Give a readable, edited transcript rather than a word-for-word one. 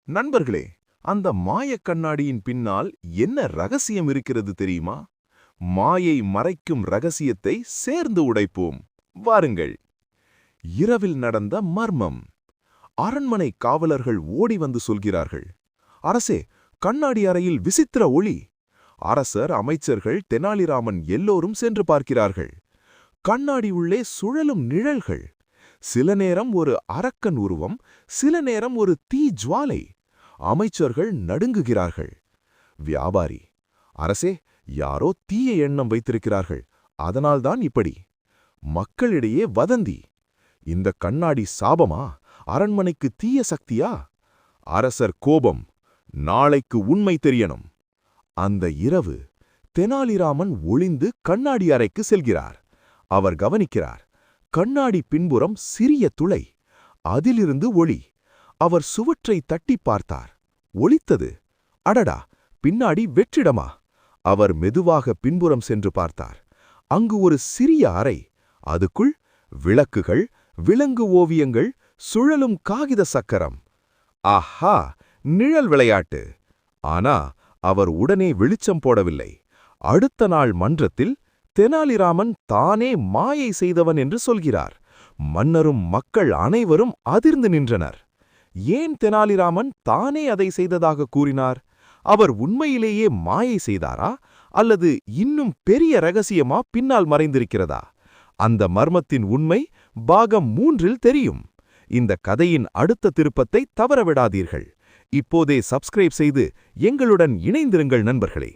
நண்பர்களே, அந்த மாயக் கண்ணாடியின் பின்னால் என்ன ரகசியம் இருக்கிறது தெரியுமா? மாயை மறைக்கும் ரகசியத்தை சேர்ந்து உடைப்போம். வாருங்கள். இரவில் நடந்த மர்மம். அரண்மனை காவலர்கள் ஓடி வந்து சொல்கிறார்கள், அரசே, கண்ணாடி அறையில் விசித்திர ஒளி. அரசர், அமைச்சர்கள், தெனாலிராமன் எல்லோரும் சென்று பார்க்கிறார்கள். கண்ணாடி உள்ளே சுழலும் நிழல்கள். சில நேரம் ஒரு அரக்கன் உருவம், சில நேரம் ஒரு தீ ஜுவாலை. அமைச்சர்கள் நடுங்குகிறார்கள். வியாபாரி, அரசே, யாரோ தீய எண்ணம் வைத்திருக்கிறார்கள், அதனால்தான் இப்படி. மக்களிடையே வதந்தி, இந்த கண்ணாடி சாபமா, அரண்மனைக்கு தீய சக்தியா? அரசர் கோபம், நாளைக்கு உண்மை தெரியணும். அந்த இரவு தெனாலிராமன் ஒளிந்து கண்ணாடி அறைக்கு செல்கிறார். அவர் கவனிக்கிறார், கண்ணாடி பின்புறம் சிறிய துளை, அதிலிருந்து ஒளி. அவர் சுவற்றை தட்டி பார்த்தார். ஒளித்தது. அடடா, பின்னாடி வெற்றிடமா? அவர் மெதுவாக பின்புறம் சென்று பார்த்தார். அங்கு ஒரு சிறிய அறை. அதுக்குள் விளக்குகள், விலங்கு ஓவியங்கள், சுழலும் காகித சக்கரம். ஆஹா, நிழல் விளையாட்டு! ஆனா அவர் உடனே வெளிச்சம் போடவில்லை. அடுத்த நாள் மன்றத்தில் தெனாலிராமன் தானே மாயை செய்தவன் என்று சொல்கிறார். மன்னரும் மக்கள் அனைவரும் அதிர்ந்து நின்றனர். ஏன் தெனாலிராமன் தானே அதை செய்ததாக கூறினார்? அவர் உண்மையிலேயே மாயை செய்தாரா, அல்லது இன்னும் பெரிய ரகசியமா பின்னால் மறைந்திருக்கிறதா? அந்த மர்மத்தின் உண்மை பாகம் 3 தெரியும். இந்த கதையின் அடுத்த திருப்பத்தை தவறவிடாதீர்கள். இப்போதே சப்ஸ்கிரைப் செய்து எங்களுடன் இணைந்திருங்கள் நண்பர்களே.